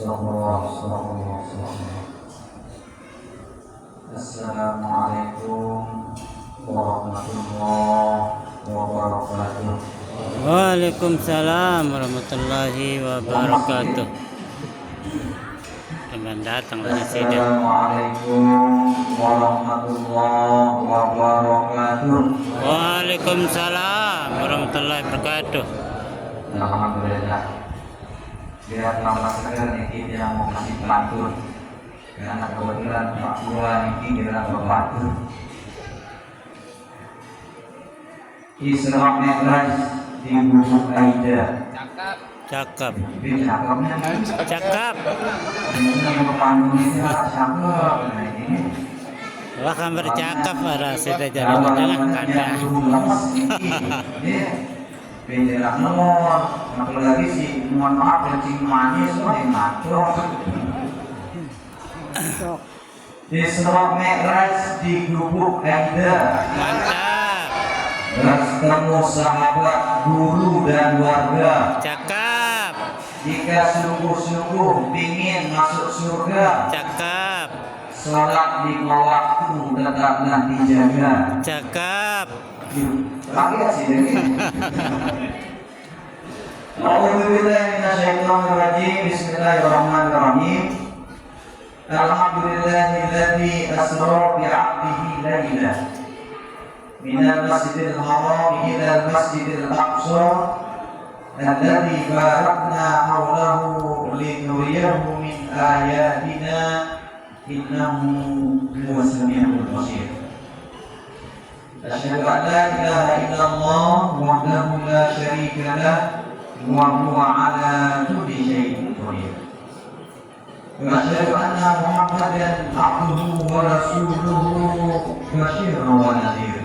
Assalamualaikum warahmatullahi wabarakatuh. Waalaikumsalam warahmatullahi wabarakatuh. Teman datang dari sini. Assalamualaikum warahmatullahi wabarakatuh. Waalaikumsalam warahmatullahi wabarakatuh. Alhamdulillah. Biar tambah segar niki yang mau kasih pantun. Karena kebetulan Pak Lurah niki bilang berpantun. Isra Mi'raj di Bukit Aida. Cakep. Cakepnya Cakep. ini pantun ini cakep. Nah ini. Wah, kan bercakap para sudah jadi tengah kada. Penjelas nomor, apalagi si mohon maaf dan si manis yang ngaco. Isra Mi'raj di Gubuk Aida. Mantap. Bertemu sahabat, guru dan warga. Cakep. Jika sungguh-sungguh ingin masuk surga, Cakep. sholat lima waktu tetaplah dijaga. Cakep. Lagi sih ini. A'udzubillahi minasyaitonirrajim. Bismillahirrahmanirrahim. Alhamdulillahilladzi asra bi 'abdihi lailan minal masjidil haram ilal masjidil aqsa alladzi barakna hawlahu linuriyahu min ayatina innahu huwas samiul basir. Asyhadu an la ilaha illallah wahdahu la syarika lah wa huwa ala kulli syai'in qadir. Wa asyhadu anna Muhammadan abduhu wa rasuluhu basyiran wa nadhir.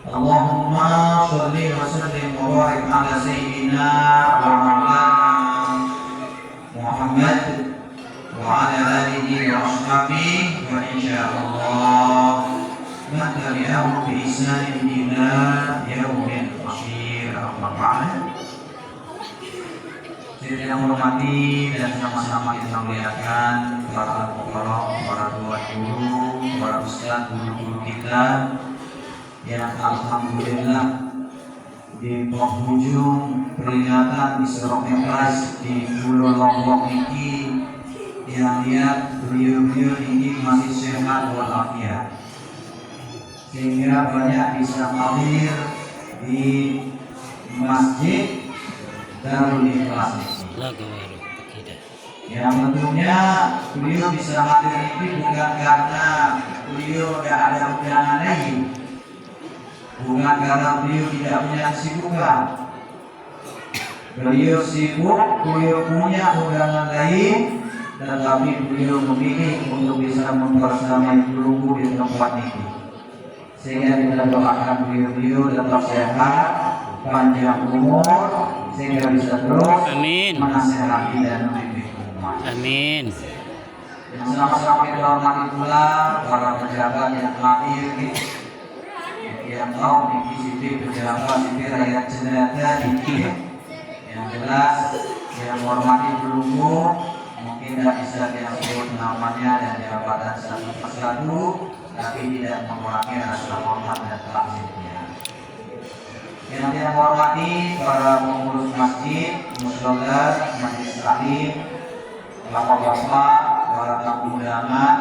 Allahumma shalli wa sallim wa barik ala sayyidina wa maulana Muhammad wa ala alihi wa ashabihi wa insyaallah man tabi'ahum bi ihsanin ila yaumil akhir. Amma ba'd. Jadi yang menghormati dan sama-sama kita muliakan para penghormat, para tua guru, para ustaz, guru-guru kita yang alhamdulillah di penghujung peringatan Isra Mi'raj di Pulau Lombok ini yang lihat beliau-beliau ini masih sehat walafiat, sehingga banyak bisa hadir di masjid Darul Ikhlas ini. Yang tentunya beliau bisa hadir ini bukan karena beliau tidak ada undangan lain, bukan karena beliau tidak punya kesibukan. Beliau sibuk, beliau punya undangan lain, tetapi beliau memilih untuk bisa mempersamai guru di tempat ini. Sehingga kita doakan beliau tetap sehat, panjang umur, sehingga bisa terus menasihati dan membimbing umat. Amin. Dan sama-sama kita hormati pula para pejabat yang hadir yang tahu di sisi pejabat sipil rakyat jelata ini yang jelas yang menghormati belunggu mungkin tidak bisa disebut namanya dan jabatan satu persatu, tapi tidak mengurangi rasa hormat dan takzimnya. Yang saya hormati para pengurus masjid, musyola, majelis taklim, bapak-bapak, para tamu undangan,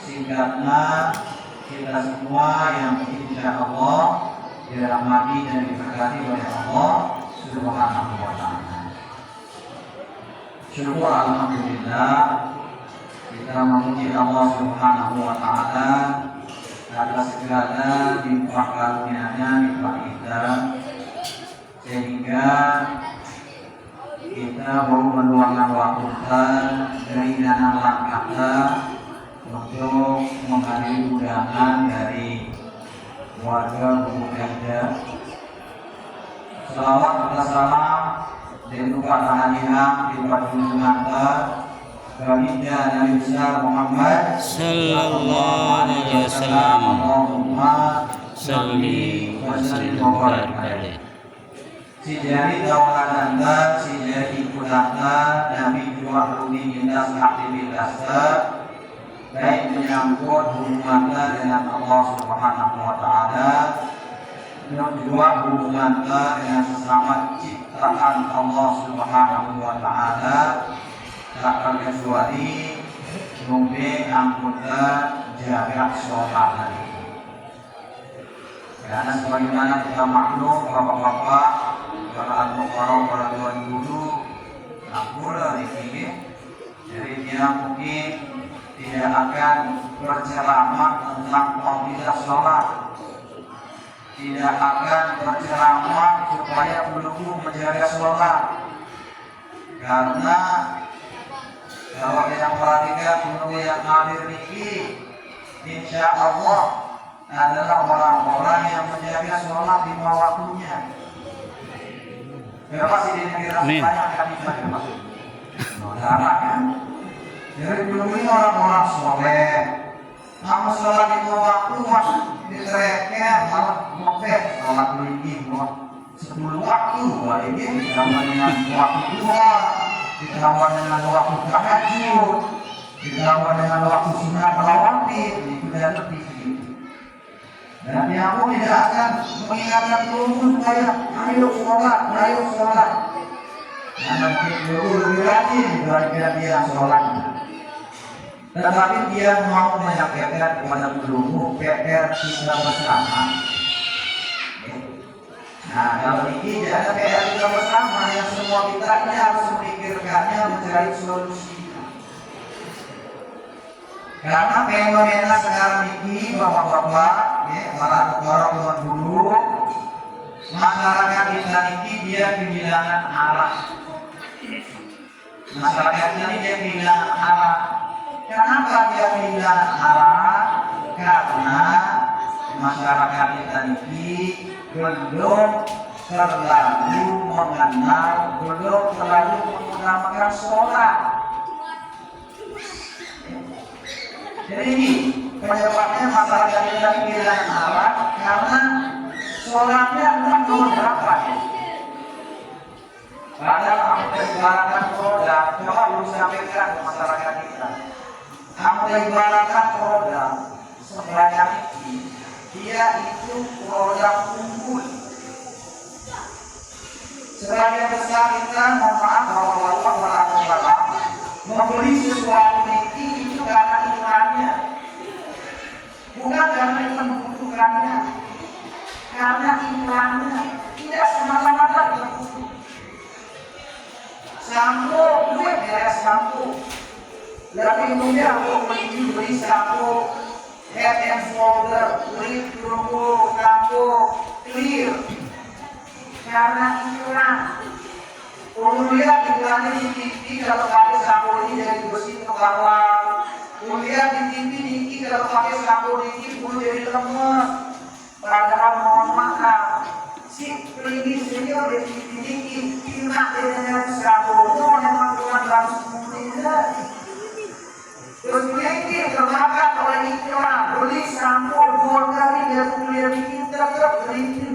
singkatnya kita semua yang insya Allah dirahmati dan diberkati oleh Allah Subhanahu wa Ta'ala. Syukur alhamdulillah kita memuji Allah Subhanahu wa Ta'ala atas segala limpah karunia-Nya limpah kita, sehingga kita baru meluangkan waktu dari dana langkah untuk menghadiri undangan dari warga Bukit Aida. Selawat atas salam dan lupa tahaniah di junjungan baginda Nabi besar Muhammad Sallallahu alaihi wasallam. Allahumma Salli wa sallim wa barik alaihi. si jari tawalananda si jari kunanda nabi dua rutinitas aktivitasnya baik menyangkut hubungannya dengan Allah Subhanahu wa taala dan juga hubungannya dengan sesama ciptaan Allah Subhanahu wa taala tak terkecuali ngombe anggota jaga sholat hari. Karena sebagaimana kita maklum bapak-bapak, para al-muqarrab, para tuan guru, pula ini, jadi dia mungkin tidak akan berceramah tentang fadilah sholat, tidak akan berceramah supaya belum menjaga sholat, karena kalau kita perhatikan menurut yang hadir ini, insya Allah adalah orang-orang yang menjaga sholat di waktunya. Berapa sih di negara banyak kami baca? Saudara kan? Jadi dulu ini orang-orang soleh, kamu sholat di waktu masuk di treknya malah ngopet sholat lagi mau 10 waktu, ini ditambah dengan waktu dua, ditambah dengan waktu tahajud, ditambah dengan waktu sunnah rawatib, itu sudah lebih. Dan aku tidak akan mengingatkan dulu supaya ayo sholat. Karena dulu lebih rajin daripada dia sholat. Tetapi dia mau menyampaikan kepada dulu PR kita bersama. Nah, kalau ini ada PR kita bersama yang semua kita harus memikirkannya mencari solusi. Karena fenomena sekarang ini bapak-bapak, para orang dulu, masyarakat kita ini dia kehilangan arah. Masyarakat ini dia kehilangan arah. Kenapa dia kehilangan arah? Karena masyarakat kita ini belum terlalu mengenal, belum terlalu mengutamakan sholat. Jadi ini penyebabnya masyarakat kita kehilangan arah karena sholatnya entah nomor berapa ya. Padahal kamu ibaratkan roda, coba lu sampaikan ke masyarakat kita. Kamu ibaratkan roda sebanyak ini, dia itu roda unggul. Sebagian besar kita, mohon maaf, bapak-bapak, membeli sesuatu ini itu karena iklannya, bukan karena membutuhkannya, karena iklannya tidak semata-mata dibutuhkan. Sampo, duit beres sampo, tapi kemudian aku beli sampo, head and shoulder, lip turbo, sampo, clear, karena iklan. Kemudian iklannya di TV kalau pakai sampo ini jadi bersih ke bawah. Kemudian di TV ini kalau pakai sampo ini pun jadi lemah. Padahal mohon maaf, si klinis ini udah di TV ini kena dengan sampo itu memang cuma langsung mulai. Terus ini termakan oleh iklan beli sampo 2 kali dia kuliah bikin tetap beli.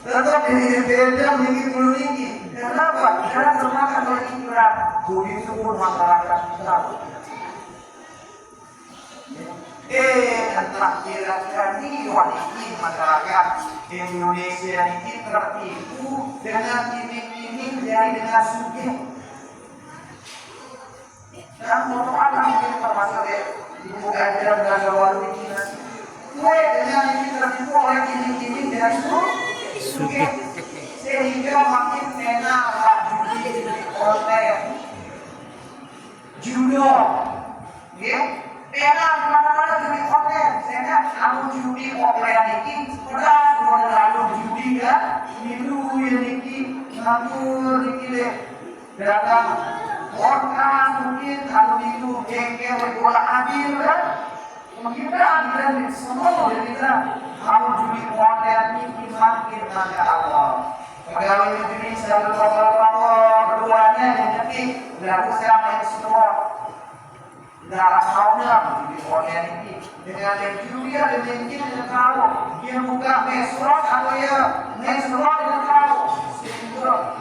Tetap ini beda mungkin dulu ini. Kenapa? Karena termakan oleh iklan. Begitu pun masyarakat kita. Entah kira-kira ini masyarakat Indonesia ini tertipu dengan iming-iming dari dengan sugih. Dan mohon maaf ini termasuk ibu ajaran dan gawal ini. Kue dengan ini tertipu oleh iming-iming dari sugih. Sehingga makin enak judi online, judo, ya, enak mana-mana judi online. Sehingga kamu judi online ini, udah lalu judi kan, minum ini, ngabur ini deh, dalam orang mungkin kalau minum jengkel bola adil kan, kita adil semua kita. Kamu judi online ini makin maka Allah. Pegawai negeri selalu keduanya yang ngerti berlaku selama ini semua. darah saudara di korea ini dengan yang juga dengan tahu dia buka mesrot atau ya mesrot dengan tahu sehingga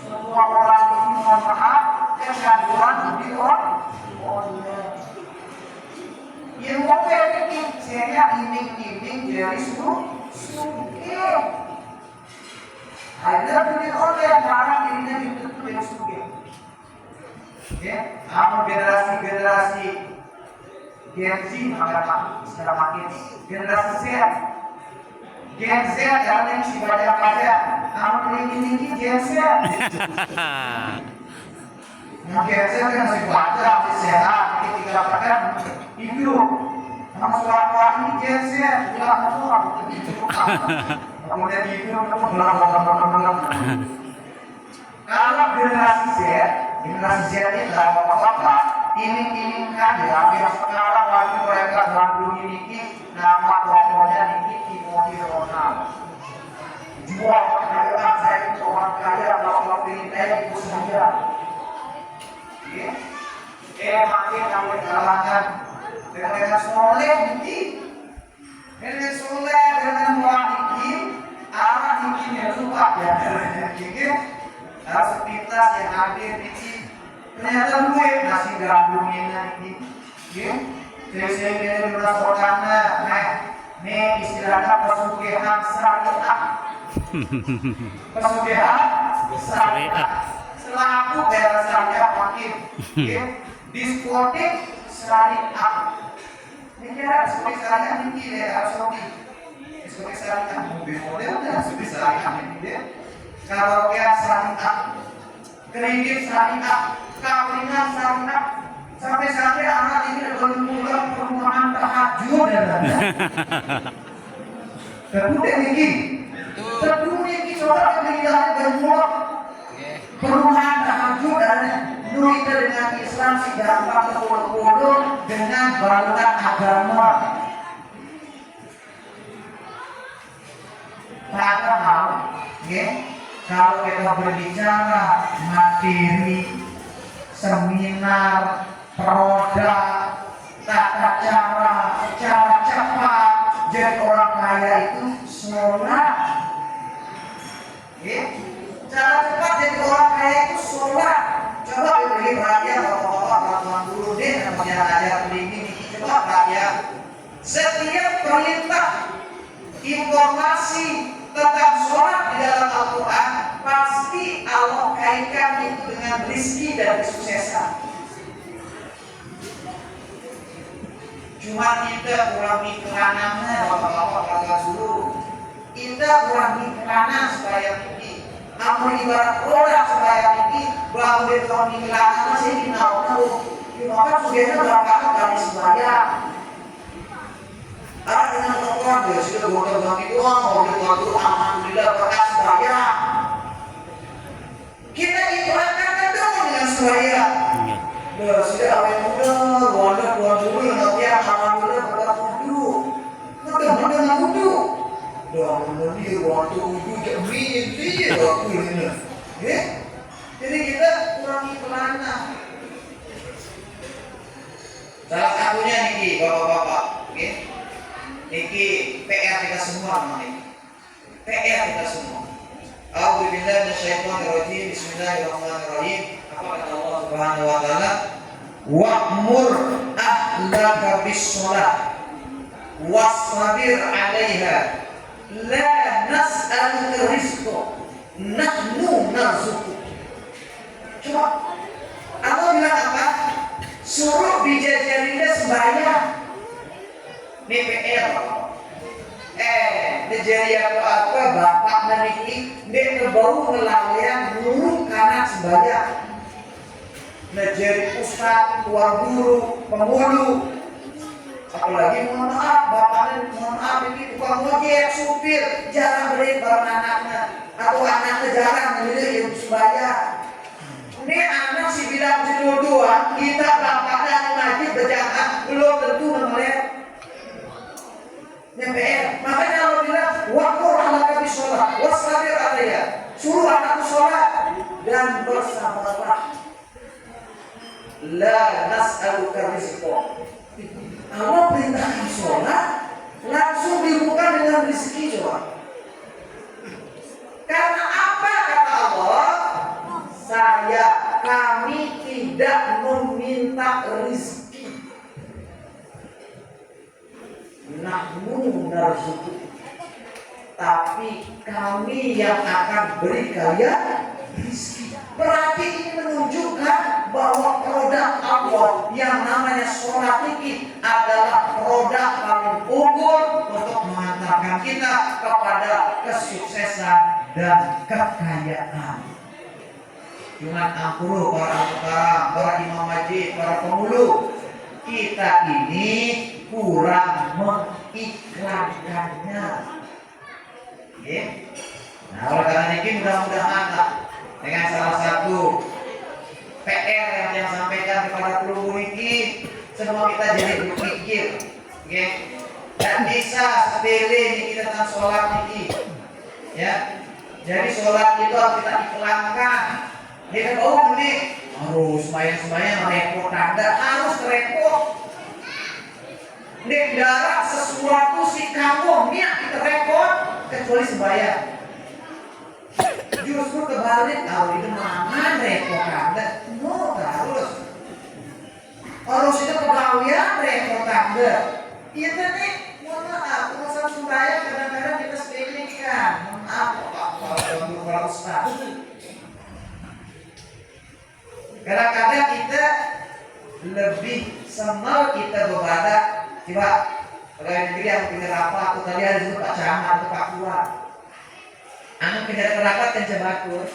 semua orang ini mohon maaf kegaduhan di online. Yang mau bikin saya iming-iming dari suge. Ada punya orang barang dirinya itu dari suge. Ya, apa generasi Gen Z sekarang makin generasi Z. Gen Z ada yang si baca-baca, apa ini Gen Z. Gen Z kan masih baca, masih sehat, ketika dapatkan itu sama suara ini Gen Z, bilang semua. Kemudian itu benar. Kalau generasi Z ini adalah bapak-bapak iming-imingkan diambil sekarang lagi mereka Bandung ini nama tokohnya ini Timothy Ronald. Jual kekayaan saya itu orang kaya kalau pilih ibu saja. Makin sampai kalangan dengan soleh ini, dengan soleh dengan wahid arah ini lupa ya, harus sepintas yang hadir di sini. Ternyata gue nasi gandumnya ini, saya beras orangnya, nih istilahnya pesugihan syariah, pesugihan syariah. Selaku beras syariah makin, diskotik syariah. Ini kira diskotik syariah ini dia harus lebih. Diskotik syariah mobil model dan diskotik syariah ini dia. Kalau dia syariah, kredit syariah, kawinan syariah, sampai anak ini bermula perumahan tahajud dan kemudian ini, saudara yang bermula perumahan tahajud dan berita dengan Islam si gampang terpuluh dengan bangunan agama. Padahal, kalau kita berbicara materi, seminar, produk, tata cara cepat jadi orang kaya itu sholat. Cara cepat jadi orang kaya itu sholat. Coba beri perhatian bapak-bapak dulu deh namanya ajar ini. Coba perhatian. Setiap perintah informasi tentang sholat di dalam Al-Quran pasti Allah kaitkan itu dengan rezeki dan kesuksesan. Cuma kita kurangi keranannya bapak-bapak kata dulu. Kita kurangi keranan supaya ini. Namun ibarat roda supaya ini baru dikurangi keranan masih tahu. Maka sudah berangkat dari sembahyang. Ada dengan tokoh dia sudah berganti uang, mau dibantu alhamdulillah berkat sembahyang. Kita ibaratkan dong dengan sembahyang. Sudah awal muda, buat dulu nanti alhamdulillah berkat wudu. Mudah-mudahan dengan wudu. Dah dia waktu wudu jadi aku ini. Jadi kita kurangi pelana. Salah satunya nih bapak-bapak, Niki PR kita semua namanya. PR kita semua. A'udzubillahi minasyaitonirrajim. Bismillahirrahmanirrahim. Apa kata Allah Subhanahu wa taala? Wa'mur ahlaka bis-shalah wasbir 'alaiha la nas'aluka rizqa nahnu narzuquk. Coba Allah bilang apa? Suruh bijajarinnya sembahyang. Ini PR jadi apa bapak meniki dia bau ngelalayan guru karena sembahyang. Jadi ustaz, tuan guru, pemulu. Apalagi mohon maaf bapaknya mohon maaf ini tukang ojek, supir jarang beri barang anaknya atau anaknya jarang memilih yang sembahyang. Ini anak si bilang jenuduan kita bapaknya ngaji berjamaah belum tentu melihat. PR. Makanya Allah bilang waqur alaka bisolat wasbir 'alaiha. Suruh anakku sholat dan bersabarlah. la nas'aluka rizqa. Allah perintahkan sholat, langsung dibuka dengan rezeki coba. Karena apa kata Allah? Kami tidak meminta rezeki. Nahnu narzuqu. Tapi kami yang akan beri kalian rezeki. Berarti ini menunjukkan bahwa produk Allah yang namanya sholat ini adalah produk paling unggul untuk mengantarkan kita kepada kesuksesan dan kekayaan. Cuman ampuru para imam masjid, para pemulu, kita ini kurang mengiklankannya. Okay. Nah, oleh karena ini mudah-mudahan dengan salah satu PR yang saya sampaikan kepada peluru ini, semua kita jadi berpikir, okay? Dan bisa sepele ini kita tentang sholat ini, ya. Jadi sholat itu harus kita iklankan. Dia tahu nih harus sembahyang repot, ada harus repot. Nek darah sesuatu si kamu niat kita repot kecuali sembahyang. Justru kebalik, kalau itu mana repot ada, no harus itu kebawian repot ada. Kita nih, mohon maaf, urusan sembahyang kadang-kadang kita sepelekan. Mohon maaf, Pak Ustaz. Kadang-kadang kita lebih senang kita beribadah. Coba pegawai negeri yang pindah rapat, atau tadi ada juga Pak Camat atau Pak Kuat. Anu pindah rapat dan jabatur,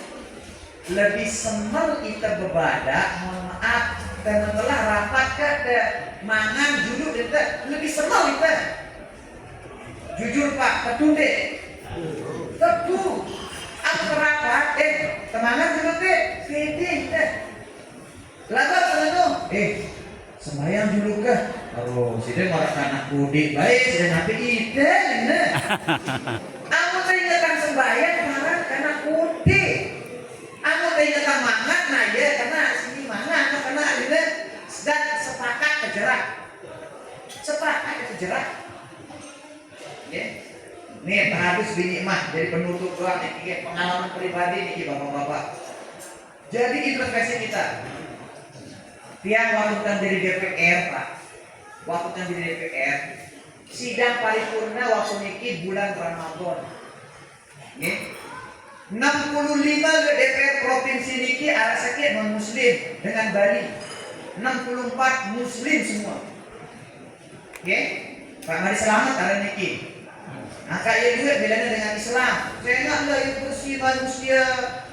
lebih senang kita beribadah. Mohon maaf, dan setelah rapat ke mangan duduk kita lebih senang kita. Jujur Pak, betul deh. Betul. Aku rapat, temangan dulu deh, pede deh. Lalu selalu, sembahyang dulu kah? Oh, sudah marah anak budi baik, sudah nabi ide, ini. Aku teringatkan sembahyang marah karena budi. Aku teringatkan mangan, nah ya karena sini mangan, karena ini dan sepakat kejerak, Ya, nih habis binikmah jadi penutup doang nih, pengalaman pribadi nih bapak-bapak. Jadi introspeksi kita. Tiang waktu kan jadi DPR Pak, waktu kan jadi DPR, sidang paripurna waktu niki bulan Ramadan. Nih, 65 ke DPR provinsi niki ada sakit non Muslim dengan Bali, 64 Muslim semua. Oke, Pak Mari Selamat ada niki. Angka ya juga bedanya dengan Islam. Saya nggak itu bersih manusia,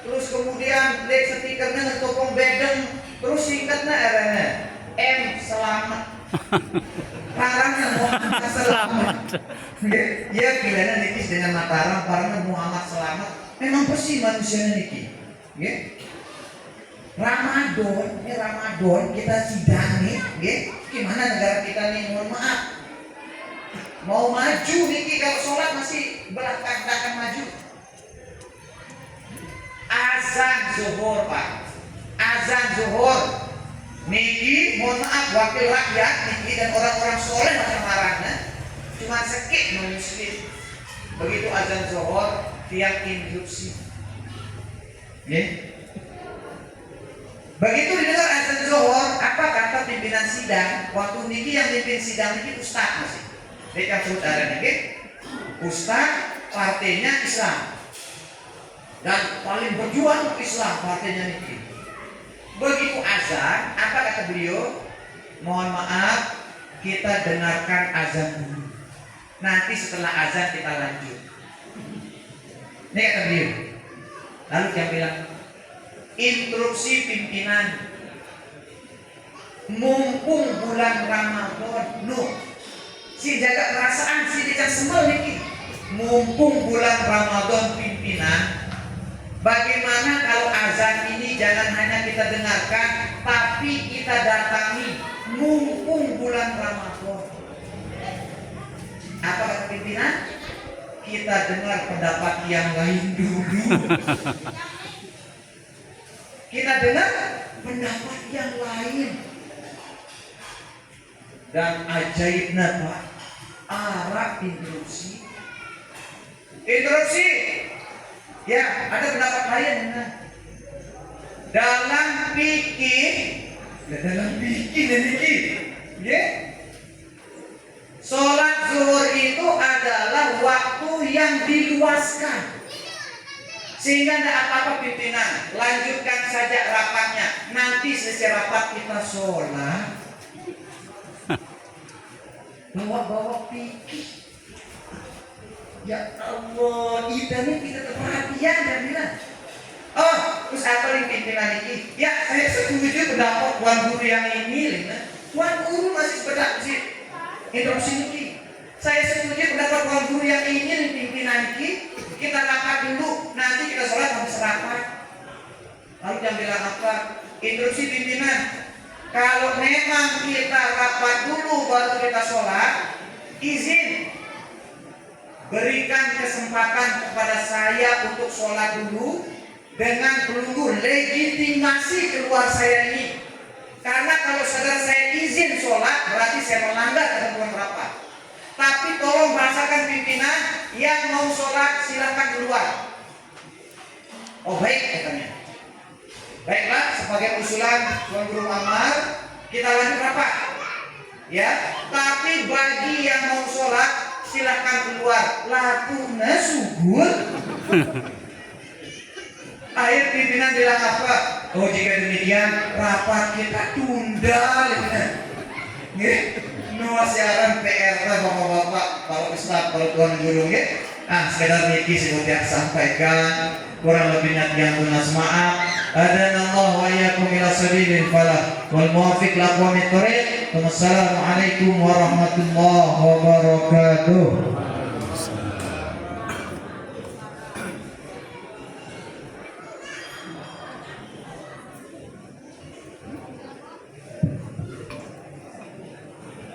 terus kemudian lek stikernya ngetopong bedeng. Terus singkatnya eranya M Selamat. Parangnya Muhammad Selamat. Ya pilihannya niki dengan Mataram, parangnya Muhammad Selamat. Memang bersih manusianya niki. Ya. Ramadan kita sidang nih, ya. Gimana negara kita nih, mohon maaf. Mau maju niki kalau sholat masih belakang maju. Azan zuhur Pak. Azan zuhur niki mohon maaf wakil rakyat niki dan orang-orang soleh macam marahnya cuma sekit non muslim. Begitu azan zuhur tiang induksi. Begitu didengar azan zuhur, apa kata pimpinan sidang? Waktu niki yang pimpin sidang niki ustaz masih. Dekat saudara niki ustaz partainya Islam dan paling berjuang untuk Islam partainya niki. Begitu azan, apa kata beliau? Mohon maaf, kita dengarkan azan dulu. Nanti setelah azan kita lanjut. Ini kata beliau. Lalu dia bilang, instruksi pimpinan. Mumpung bulan Ramadan, si jaga perasaan si dekat semua niki. Mumpung bulan Ramadan pimpinan. Bagaimana kalau azan ini jangan hanya kita dengarkan, tapi kita datangi mumpung bulan Ramadan. Apa kata pimpinan? Kita dengar pendapat yang lain dulu. Kita dengar pendapat yang lain. dan ajaibna Pak arah interupsi ya ada pendapat lain nah. dalam fikih ya sholat zuhur itu adalah waktu yang diluaskan sehingga tidak apa-apa pimpinan lanjutkan saja rapatnya nanti selesai rapat kita sholat bawa-bawa pikir ya Allah ini kita perhatian dan bilang oh terus apa yang pimpinan ini ya saya setuju pendapat Tuan Guru yang ini Tuan Guru masih berdak sih interupsi ini saya setuju pendapat Tuan Guru yang ini pimpinan ini kita rapat dulu nanti kita sholat habis rapat lalu jangan bilang apa interupsi pimpinan kalau memang kita rapat dulu baru kita sholat izin berikan kesempatan kepada saya untuk sholat dulu dengan menunggu legitimasi keluar saya ini karena kalau saudara saya izin sholat berarti saya melanggar ketentuan rapat tapi tolong bahasakan pimpinan yang mau sholat silakan keluar oh baik katanya baiklah sebagai usulan Tuan Guru Amar kita lanjut rapat ya tapi bagi yang mau sholat silakan keluar latuna subur akhir pimpinan bilang apa oh jika demikian rapat kita tunda no siaran PR bapak-bapak kalau Ustaz kalau Tuan Guru sekedar niki saya sampaikan kurang lebihnya yang tunas maaf adanallahu wa iyyakum ila sabilil falah wal muwaffiq laqwamit thoriq. Wassalamualaikum warahmatullahi wabarakatuh.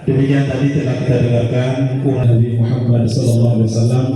Demikian tadi telah kita dengarkan Nabi Muhammad sallallahu alaihi wasallam